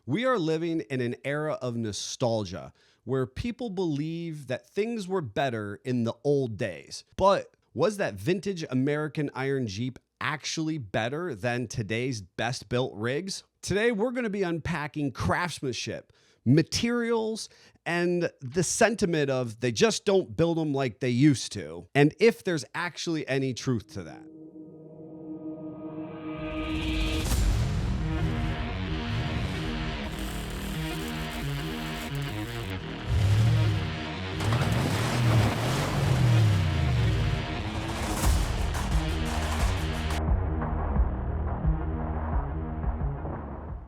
We are living in an era of nostalgia where people believe that things were better in the old days. But was that vintage American iron Jeep actually better than today's best built rigs? Today, we're going to be unpacking craftsmanship, materials, and the sentiment of they just don't build them like they used to, and if there's actually any truth to that.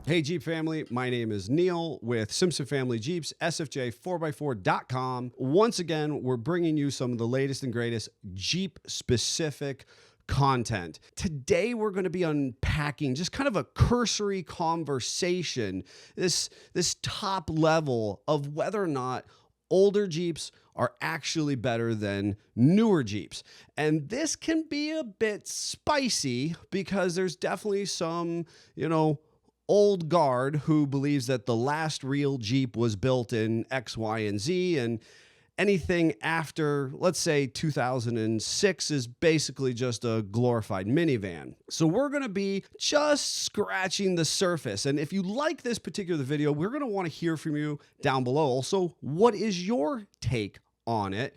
Hey Jeep family, my name is Neil with Simpson Family Jeeps, SFJ4x4.com. Once again, we're bringing you some of the latest and greatest Jeep specific content. Today, we're going to be unpacking just kind of a cursory conversation, this top level of whether or not older Jeeps are actually better than newer Jeeps. And this can be a bit spicy because there's definitely some, old guard who believes that the last real Jeep was built in X, Y, and Z, and anything after, let's say, 2006 is basically just a glorified minivan. So we're going to be just scratching the surface. And if you like this particular video, we're going to want to hear from you down below. Also, what is your take on it?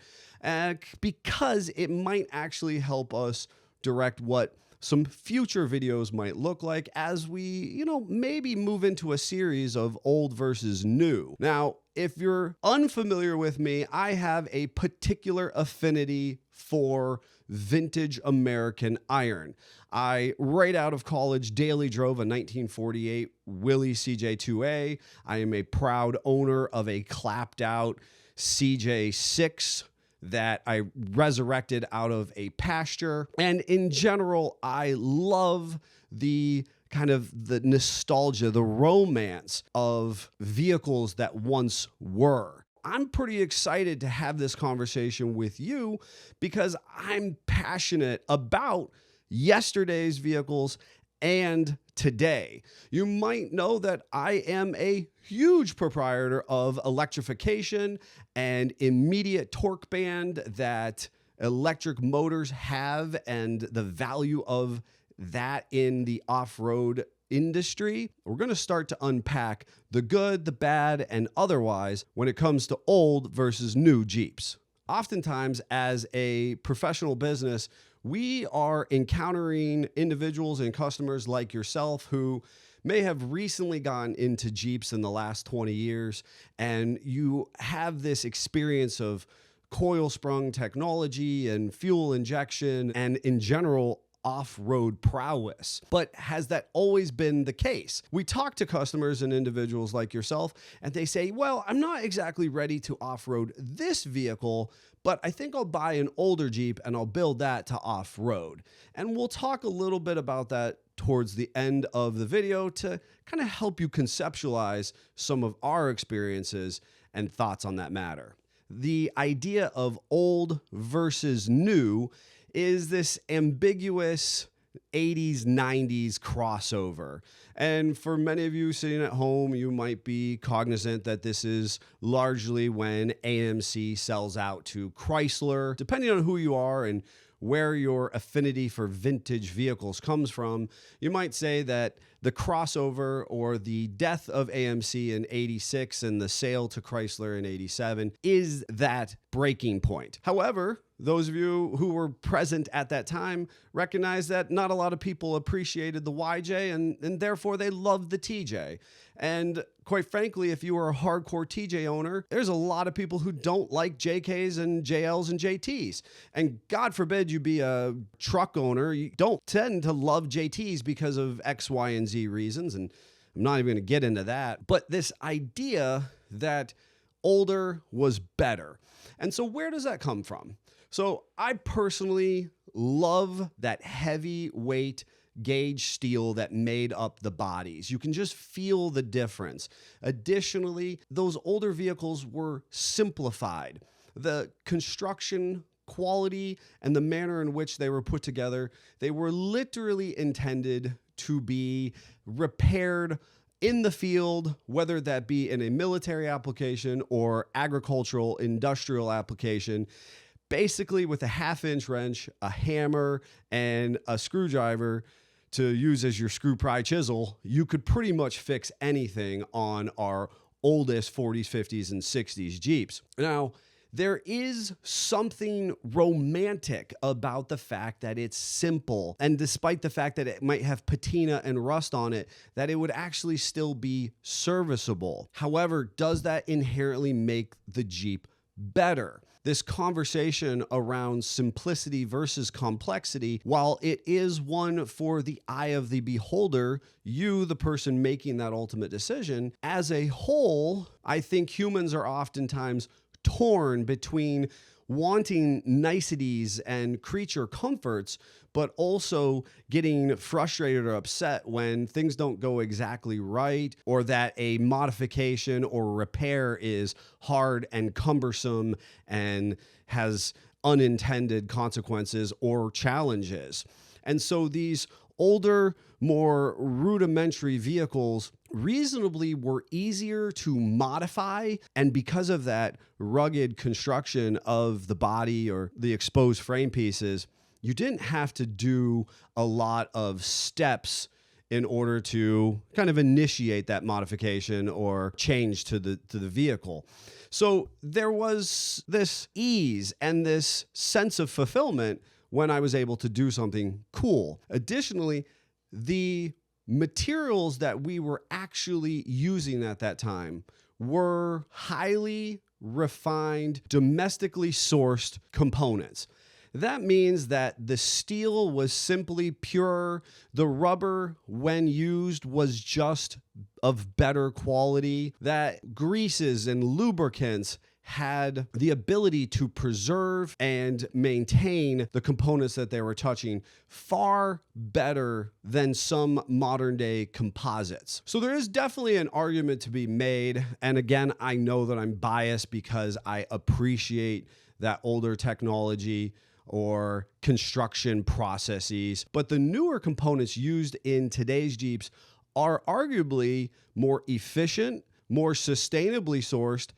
Because it might actually help us direct what some future videos might look like as we, maybe move into a series of old versus new. Now, if you're unfamiliar with me, I have a particular affinity for vintage American iron. I, right out of college, daily drove a 1948 Willys CJ2A. I am a proud owner of a clapped out CJ6 that I resurrected out of a pasture. And in general, I love the kind of the nostalgia, the romance of vehicles that once were. I'm pretty excited to have this conversation with you because I'm passionate about yesterday's vehicles and today. You might know that I am a huge proprietor of electrification and immediate torque band that electric motors have and the value of that in the off-road industry. We're going to start to unpack the good, the bad, and otherwise when it comes to old versus new Jeeps. Oftentimes, as a professional business, we are encountering individuals and customers like yourself who may have recently gotten into Jeeps in the last 20 years, and you have this experience of coil sprung technology and fuel injection and in general off-road prowess. But has that always been the case? We talk to customers and individuals like yourself, and they say, well, I'm not exactly ready to off-road this vehicle, but I think I'll buy an older Jeep and I'll build that to off-road. And we'll talk a little bit about that towards the end of the video to kind of help you conceptualize some of our experiences and thoughts on that matter. The idea of old versus new is this ambiguous 80s, 90s crossover. And for many of you sitting at home, you might be cognizant that this is largely when AMC sells out to Chrysler. Depending on who you are and where your affinity for vintage vehicles comes from, you might say that the crossover or the death of AMC in 86 and the sale to Chrysler in 87 is that breaking point. However, those of you who were present at that time recognize that not a lot of people appreciated the YJ and therefore they loved the TJ. And quite frankly, if you are a hardcore TJ owner, there's a lot of people who don't like JKs and JLs and JTs. And God forbid you be a truck owner, you don't tend to love JTs because of X, Y, and Z reasons. And I'm not even going to get into that. But this idea that older was better. And so where does that come from? So I personally love that heavyweight gauge steel that made up the bodies. You can just feel the difference. Additionally, those older vehicles were simplified. The construction quality and the manner in which they were put together, they were literally intended to be repaired in the field, whether that be in a military application or agricultural, industrial application, basically with a 1/2-inch wrench, a hammer, and a screwdriver to use as your screw pry chisel, you could pretty much fix anything on our oldest 40s, 50s, and 60s Jeeps. Now, there is something romantic about the fact that it's simple. And despite the fact that it might have patina and rust on it, that it would actually still be serviceable. However, does that inherently make the Jeep better? This conversation around simplicity versus complexity, while it is one for the eye of the beholder, you, the person making that ultimate decision, as a whole, I think humans are oftentimes torn between wanting niceties and creature comforts, but also getting frustrated or upset when things don't go exactly right, or that a modification or repair is hard and cumbersome and has unintended consequences or challenges. And so these older, more rudimentary vehicles reasonably were easier to modify. And because of that rugged construction of the body or the exposed frame pieces, you didn't have to do a lot of steps in order to kind of initiate that modification or change to the vehicle. So there was this ease and this sense of fulfillment when I was able to do something cool. Additionally, the materials that we were actually using at that time were highly refined, domestically sourced components. That means that the steel was simply pure. The rubber, when used, was just of better quality. That greases and lubricants had the ability to preserve and maintain the components that they were touching far better than some modern day composites. So there is definitely an argument to be made. And again, I know that I'm biased because I appreciate that older technology or construction processes, but the newer components used in today's Jeeps are arguably more efficient, more sustainably sourced,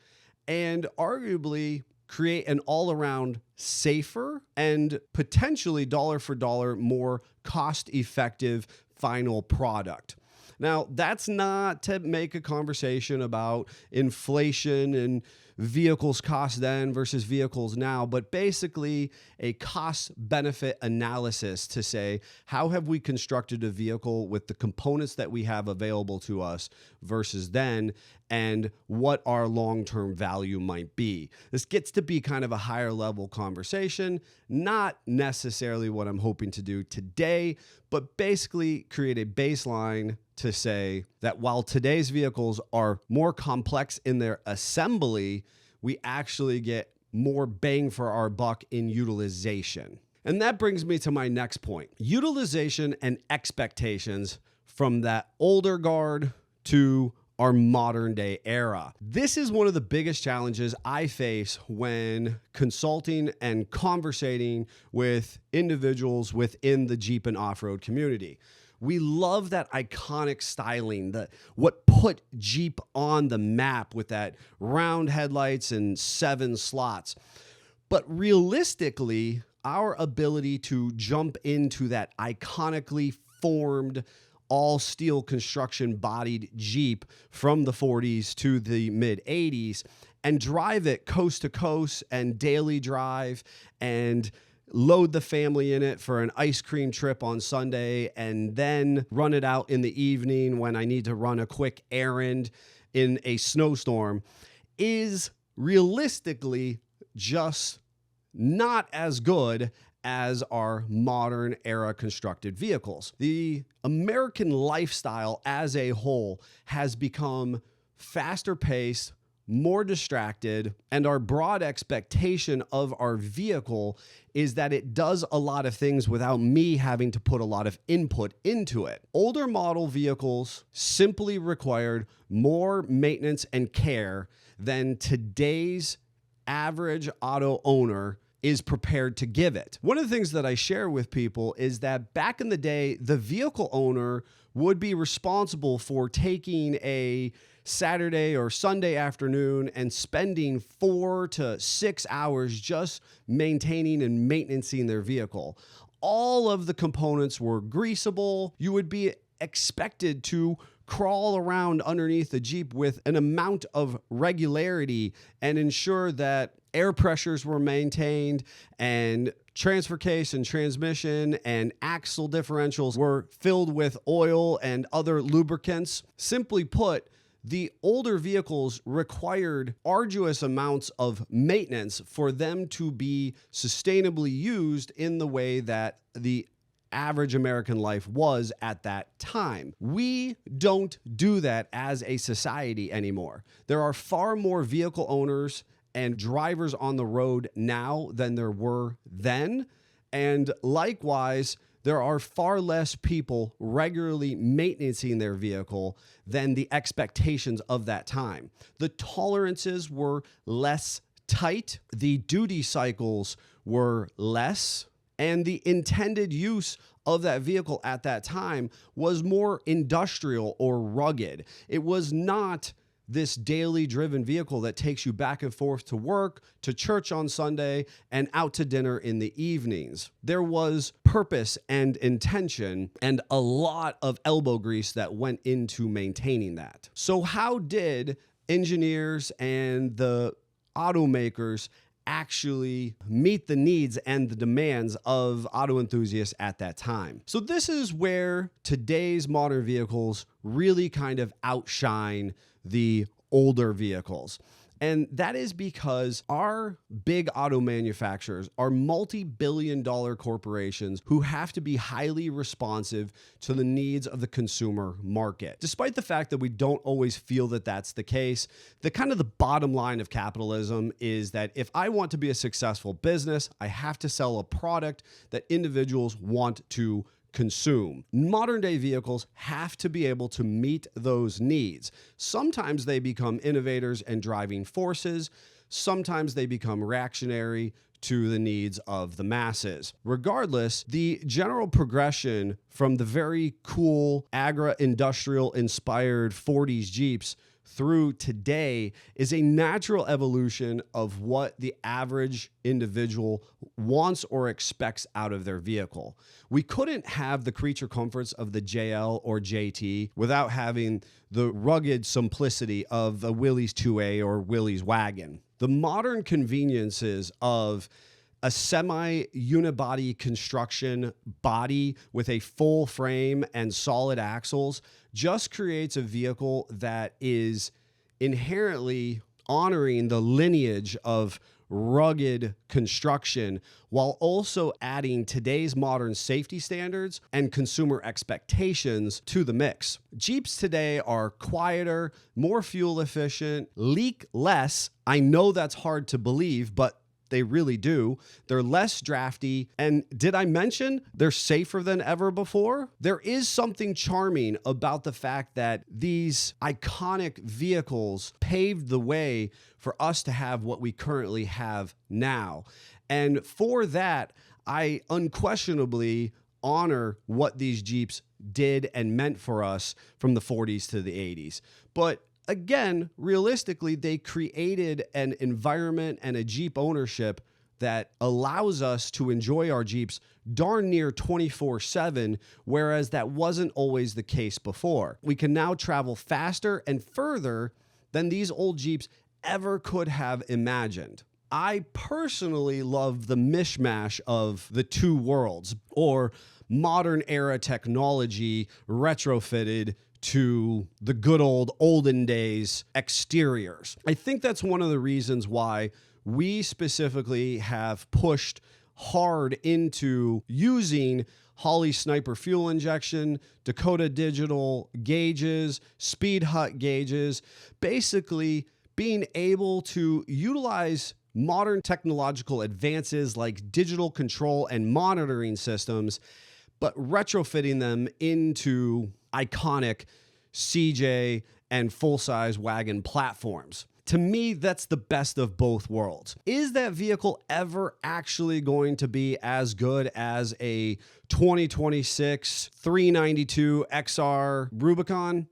and arguably create an all-around safer and potentially dollar for dollar more cost-effective final product. Now, that's not to make a conversation about inflation and vehicles cost then versus vehicles now, but basically a cost-benefit analysis to say, how have we constructed a vehicle with the components that we have available to us versus then, and what our long-term value might be. This gets to be kind of a higher level conversation, not necessarily what I'm hoping to do today, but basically create a baseline to say that while today's vehicles are more complex in their assembly, we actually get more bang for our buck in utilization. And that brings me to my next point: utilization and expectations from that older guard to our modern day era. This is one of the biggest challenges I face when consulting and conversating with individuals within the Jeep and off-road community. We love that iconic styling, what put Jeep on the map with that round headlights and 7 slots. But realistically, our ability to jump into that iconically formed all steel construction bodied Jeep from the 40s to the mid 80s and drive it coast to coast and daily drive and load the family in it for an ice cream trip on Sunday and then run it out in the evening when I need to run a quick errand in a snowstorm is realistically just not as good as our modern era constructed vehicles. The American lifestyle as a whole has become faster paced, more distracted, and our broad expectation of our vehicle is that it does a lot of things without me having to put a lot of input into it. Older model vehicles simply required more maintenance and care than today's average auto owner is prepared to give it. One of the things that I share with people is that back in the day, the vehicle owner would be responsible for taking a Saturday or Sunday afternoon and spending 4 to 6 hours just maintaining and maintaining their vehicle. All of the components were greasable. You would be expected to crawl around underneath the Jeep with an amount of regularity and ensure that air pressures were maintained and transfer case and transmission and axle differentials were filled with oil and other lubricants. Simply put, the older vehicles required arduous amounts of maintenance for them to be sustainably used in the way that the average American life was at that time. We don't do that as a society anymore. There are far more vehicle owners and drivers on the road now than there were then. And likewise, there are far less people regularly maintaining their vehicle than the expectations of that time. The tolerances were less tight, the duty cycles were less, and the intended use of that vehicle at that time was more industrial or rugged. It was not this daily driven vehicle that takes you back and forth to work, to church on Sunday, and out to dinner in the evenings. There was purpose and intention and a lot of elbow grease that went into maintaining that. So how did engineers and the automakers actually meet the needs and the demands of auto enthusiasts at that time? So this is where today's modern vehicles really kind of outshine the older vehicles. And that is because our big auto manufacturers are multi-billion-dollar corporations who have to be highly responsive to the needs of the consumer market. Despite the fact that we don't always feel that that's the case, the bottom line of capitalism is that if I want to be a successful business, I have to sell a product that individuals want to consume. Modern day vehicles have to be able to meet those needs. Sometimes they become innovators and driving forces. Sometimes they become reactionary to the needs of the masses. Regardless, the general progression from the very cool agri-industrial inspired 40s Jeeps through today is a natural evolution of what the average individual wants or expects out of their vehicle. We couldn't have the creature comforts of the JL or JT without having the rugged simplicity of a Willys 2A or Willys wagon. The modern conveniences of a semi-unibody construction body with a full frame and solid axles just creates a vehicle that is inherently honoring the lineage of rugged construction while also adding today's modern safety standards and consumer expectations to the mix. Jeeps today are quieter, more fuel efficient, leak less. I know that's hard to believe, but they really do. They're less drafty. And did I mention they're safer than ever before? There is something charming about the fact that these iconic vehicles paved the way for us to have what we currently have now. And for that, I unquestionably honor what these Jeeps did and meant for us from the 40s to the 80s. But again, realistically, they created an environment and a Jeep ownership that allows us to enjoy our Jeeps darn near 24/7, whereas that wasn't always the case before. We can now travel faster and further than these old Jeeps ever could have imagined. I personally love the mishmash of the two worlds, or modern era technology retrofitted to the good old olden days exteriors. I think that's one of the reasons why we specifically have pushed hard into using Holley Sniper fuel injection, Dakota Digital gauges, Speed Hut gauges, basically being able to utilize modern technological advances like digital control and monitoring systems, but retrofitting them into iconic CJ and full-size wagon platforms. To me, that's the best of both worlds. Is that vehicle ever actually going to be as good as a 2026 392 XR Rubicon?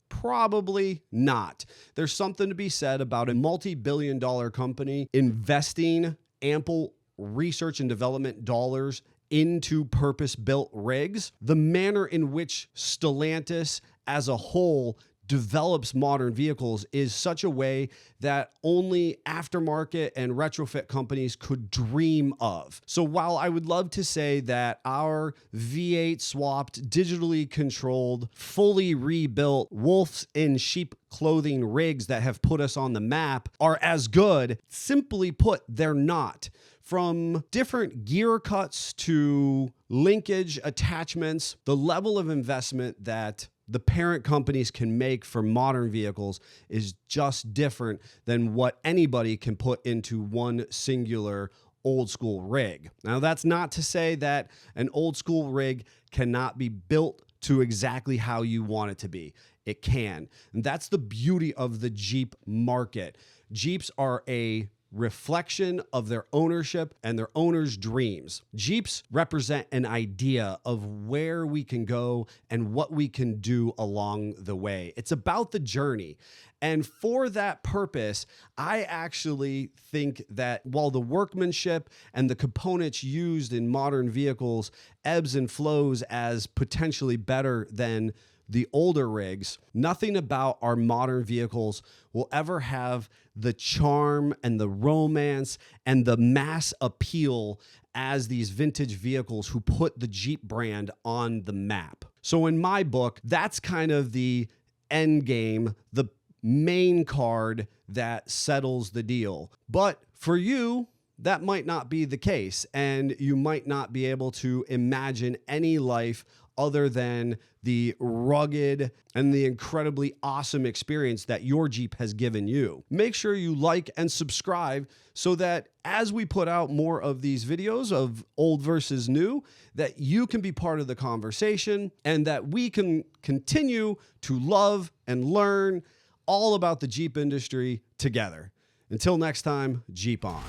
Probably not. There's something to be said about a multi-billion-dollar company investing ample research and development dollars into purpose-built rigs. The manner in which Stellantis as a whole develops modern vehicles is such a way that only aftermarket and retrofit companies could dream of. So while I would love to say that our V8 swapped, digitally controlled, fully rebuilt wolves in sheep clothing rigs that have put us on the map are as good, simply put, they're not. From different gear cuts to linkage attachments, the level of investment that the parent companies can make for modern vehicles is just different than what anybody can put into one singular old school rig. Now, that's not to say that an old school rig cannot be built to exactly how you want it to be. It can. And that's the beauty of the Jeep market. Jeeps are a reflection of their ownership and their owners' dreams. Jeeps represent an idea of where we can go and what we can do along the way. It's about the journey. And for that purpose, I actually think that while the workmanship and the components used in modern vehicles ebbs and flows as potentially better than the older rigs, nothing about our modern vehicles will ever have the charm and the romance and the mass appeal as these vintage vehicles who put the Jeep brand on the map. So in my book, that's kind of the end game, the main card that settles the deal. But for you, that might not be the case, and you might not be able to imagine any life other than the rugged and the incredibly awesome experience that your Jeep has given you. Make sure you like and subscribe so that as we put out more of these videos of old versus new, that you can be part of the conversation and that we can continue to love and learn all about the Jeep industry together. Until next time, Jeep on.